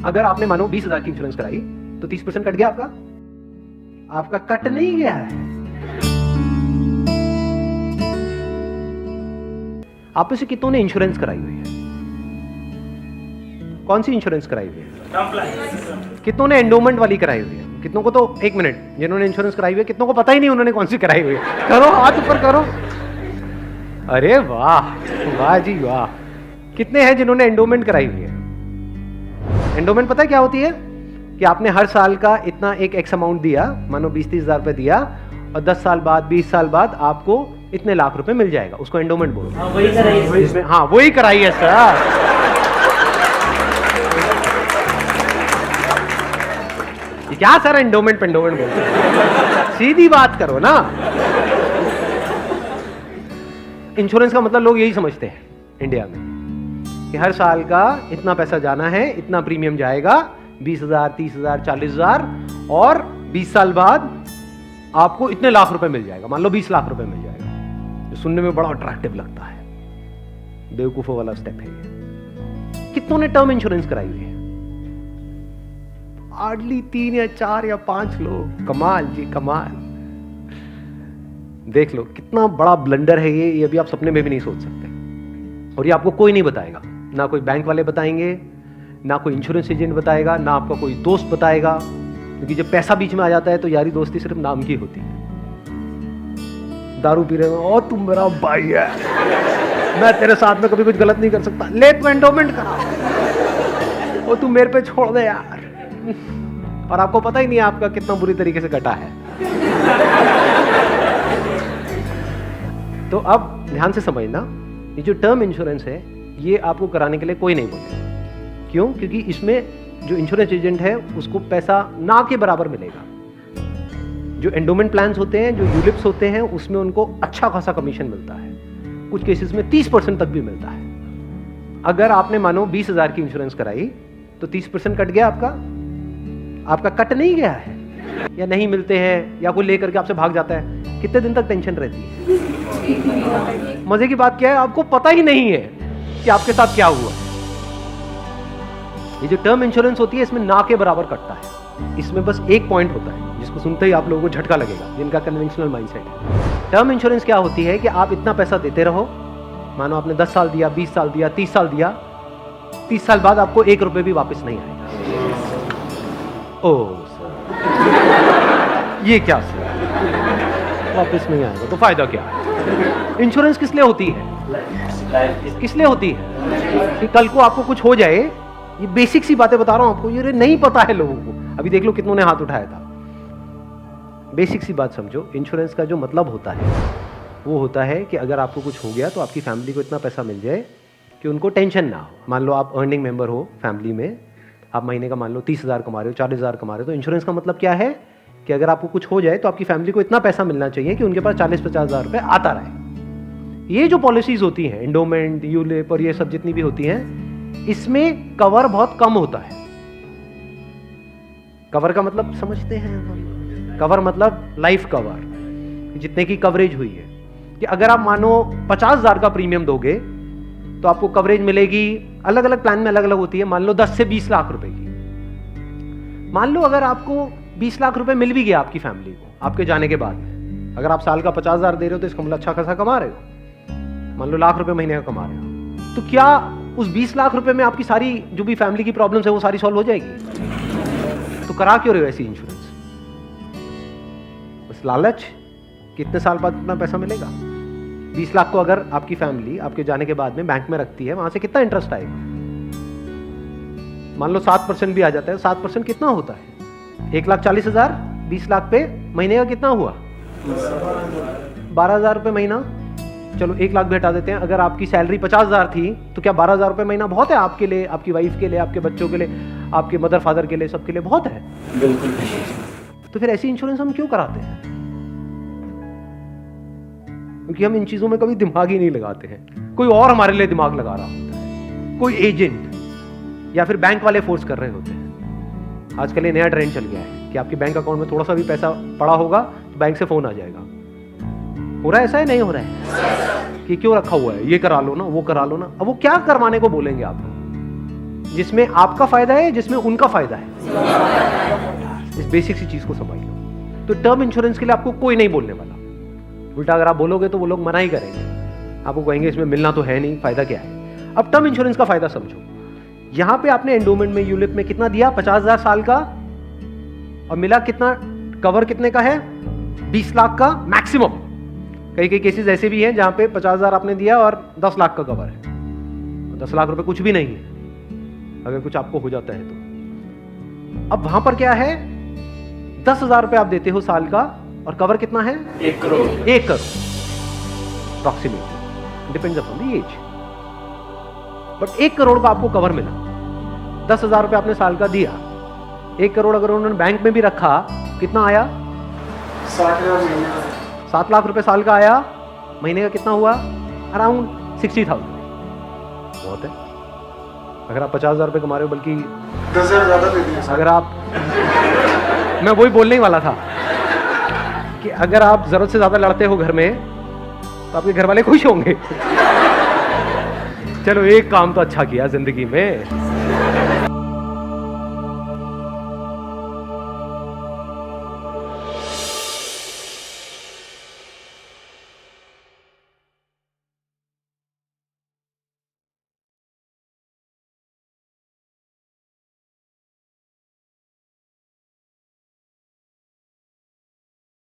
अगर आपने मानो 20,000 की इंश्योरेंस कराई तो 30% कट गया आपका कट नहीं गया है। आप में से कितनों ने इंश्योरेंस कराई हुई है? कौन सी इंश्योरेंस कराई हुई है? कितनों ने एंडोमेंट वाली कराई हुई है? कितनों को तो एक मिनट, जिन्होंने इंश्योरेंस कराई हुई है कितनों को पता ही नहीं उन्होंने कौन सी कराई हुई है? करो, हाथ ऊपर करो। अरे वाह, वाह जी वाह। कितने हैं जिन्होंने एंडोमेंट कराई हुई है? एंडोमेंट पता है क्या होती है? कि आपने हर साल का इतना एक एक्स अमाउंट दिया, मानो 20-30 हजार रुपए दिया, और 10 साल बाद 20 साल बाद आपको इतने लाख रुपए मिल जाएगा, उसको एंडोमेंट बोलो। वही कराइए। हाँ वही कराई है सर। क्या सर एंडोमेंट पेंडोमेंट बोलते, सीधी बात करो ना। इंश्योरेंस का मतलब लोग यही समझते हैं इंडिया में कि हर साल का इतना पैसा जाना है, इतना प्रीमियम जाएगा, 20,000, 30,000, 40,000, और 20 साल बाद आपको इतने लाख रुपए मिल जाएगा, मान लो 20 लाख रुपए मिल जाएगा। जो सुनने में बड़ा अट्रैक्टिव लगता है, बेवकूफों वाला स्टेप है ये। कितनों ने टर्म इंश्योरेंस कराई हुई है? हार्डली 3 या 4 या 5 लोग। कमाल जी कमाल। देख लो कितना बड़ा ब्लंडर है ये अभी आप सपने में भी नहीं सोच सकते। और ये आपको कोई नहीं बताएगा, ना कोई बैंक वाले बताएंगे, ना कोई इंश्योरेंस एजेंट बताएगा, ना आपका कोई दोस्त बताएगा, क्योंकि जब पैसा बीच में आ जाता है तो यारी दोस्ती सिर्फ नाम की होती है। दारू पी रहे हो और तुम मेरा भाई है, मैं तेरे साथ में कभी कुछ गलत नहीं कर सकता, ले तू एंडोमेंट करा, और तू मेरे पे छोड़ दे यार। और आपको पता ही नहीं आपका कितना बुरी तरीके से कटा है। तो अब ध्यान से समझना, ये जो टर्म इंश्योरेंस है ये आपको कराने के लिए कोई नहीं बोलेगा। क्यों? क्योंकि इसमें जो इंश्योरेंस एजेंट है उसको पैसा ना के बराबर मिलेगा। जो एंडोमेंट प्लान्स होते हैं, जो यूलिप्स होते हैं, उसमें उनको अच्छा खासा कमीशन मिलता है, कुछ केसेस में 30% तक भी मिलता है। अगर आपने मानो 20,000 की इंश्योरेंस कराई तो 30% कट गया आपका कट नहीं गया है, या नहीं मिलते हैं, या कोई लेकर के आपसे भाग जाता है, कितने दिन तक टेंशन रहती है? मजे की बात क्या है, आपको पता ही नहीं है कि आपके साथ क्या हुआ। ये जो टर्म इंश्योरेंस होती है इसमें ना के बराबर कटता है। इसमें बस एक पॉइंट होता है जिसको सुनते ही आप लोगों को झटका लगेगा, जिनका कन्वेंशनल माइंडसेट है। टर्म इंश्योरेंस क्या होती है कि आप इतना पैसा देते रहो, मानो आपने 10 साल दिया, 20 साल दिया, 30 साल दिया, 30 साल बाद आपको 1 रुपए भी वापस नहीं आएगा। ओह सर, ये क्या सर, वापस नहीं आएगा तो फायदा क्या है? इंश्योरेंस किस लिए होती है? किस लिए होती है? कि कल को आपको कुछ हो जाए। ये बेसिक सी बातें बता रहा हूं आपको, ये नहीं पता है लोगों को। अभी देख लो कितनों ने हाथ उठाया था। बेसिक सी बात समझो, इंश्योरेंस का जो मतलब होता है वो होता है कि अगर आपको कुछ हो गया तो आपकी फैमिली को इतना पैसा मिल जाए कि उनको टेंशन ना हो। मान लो आप अर्निंग मेंबर हो फैमिली में, आप महीने का मान लो 30,000 कमा रहे हो, 40,000 कमा रहे हो, तो इंश्योरेंस का मतलब क्या है कि अगर आपको कुछ हो जाए तो आपकी फैमिली को इतना पैसा मिलना चाहिए कि उनके पास 40-50 हजार रुपए आता रहे। ये जो पॉलिसीज होती हैं, एंडोमेंट, यूलिप और ये सब जितनी भी होती हैं, इसमें कवर बहुत कम होता है। कवर का मतलब समझते हैं? कवर मतलब लाइफ कवर, जितने की कवरेज हुई है। कि अगर आप मानो 50,000 का प्रीमियम दोगे तो आपको कवरेज मिलेगी, अलग अलग प्लान में अलग अलग होती है, मान लो 10 से 20 लाख रुपए की। मान लो अगर आपको 20 लाख रुपए मिल भी गया आपकी फैमिली को आपके जाने के बाद, अगर आप साल का 50,000 दे रहे हो तो इसका मतलब अच्छा खासा कमा रहे हो, मान लो लाख रुपए महीने का कमा रहे हो, तो क्या उस 20 लाख रुपए में आपकी सारी जो भी फैमिली की प्रॉब्लम्स है वो सारी सॉल्व हो जाएगी? तो करा क्यों रहे हो ऐसी इंश्योरेंस? बस लालच, कितने साल बाद इतना पैसा मिलेगा? 20 लाख को अगर आपकी फैमिली आपके जाने के बाद में बैंक में रखती है, वहां से कितना इंटरेस्ट आएगा? मान लो 7% भी आ जाता है, 7% कितना होता है? 1,40,000, 20 लाख पे महीने का कितना हुआ? 12,000 रुपए महीना। चलो 1 लाख भी हटा देते हैं। अगर आपकी सैलरी 50,000 थी तो क्या 12,000 रुपए महीना बहुत है आपके लिए, आपकी वाइफ के लिए, आपके बच्चों के लिए, आपके मदर फादर के लिए, सबके लिए बहुत है? बिल्कुल। तो फिर ऐसी इंश्योरेंस हम क्यों कराते हैं? क्योंकि हम इन चीजों में कभी दिमाग ही नहीं लगाते हैं। कोई और हमारे लिए दिमाग लगा रहा होता है, कोई एजेंट या फिर बैंक वाले फोर्स कर रहे होते हैं। आजकल ये नया ट्रेंड चल गया है कि आपके बैंक अकाउंट में थोड़ा सा भी पैसा पड़ा होगा तो बैंक से फोन आ जाएगा। हो रहा है ऐसा है? नहीं हो रहा है कि क्यों रखा हुआ है, ये करा लो ना, वो करा लो ना। अब वो क्या करवाने को बोलेंगे आपको? जिसमें आपका फायदा है, जिसमें उनका फायदा है। इस बेसिक सी चीज को समझ लो। तो टर्म इंश्योरेंस के लिए आपको कोई नहीं बोलने वाला। उल्टा अगर आप बोलोगे तो वो लोग मना ही करेंगे, आपको कहेंगे इसमें मिलना तो है नहीं, फायदा क्या है। अब टर्म इंश्योरेंस का फायदा समझो। यहां पे आपने एंडोमेंट में, यूलिप में कितना दिया, 50,000 साल का, और मिला कितना, कवर कितने का है, 20 लाख का मैक्सिमम। कई कई केसेस ऐसे भी हैं जहां पे 50,000 आपने दिया और 10 लाख का कवर है। 10 लाख रुपए कुछ भी नहीं है अगर कुछ आपको हो जाता है तो। अब वहां पर क्या है, 10,000 रुपए आप देते हो साल का, और कवर कितना है, 1 crore. 1 crore approximately, depends upon the age. But 1 crore का आपको कवर मिला। 10,000 रुपए आपने साल का दिया, 1 करोड़ अगर उन्होंने बैंक में भी रखा, कितना आया, 7 लाख रुपए साल का आया। महीने का कितना हुआ, अराउंड 60,000। बहुत है। अगर आप 50,000 रुपए कमा रहे हो, बल्कि 10,000 ज्यादा दे दिए। अगर आप मैं वही बोलने ही वाला था कि अगर आप जरूरत से ज्यादा लड़ते हो घर में, तो आपके घर वाले खुश होंगे। चलो एक काम तो अच्छा किया जिंदगी में।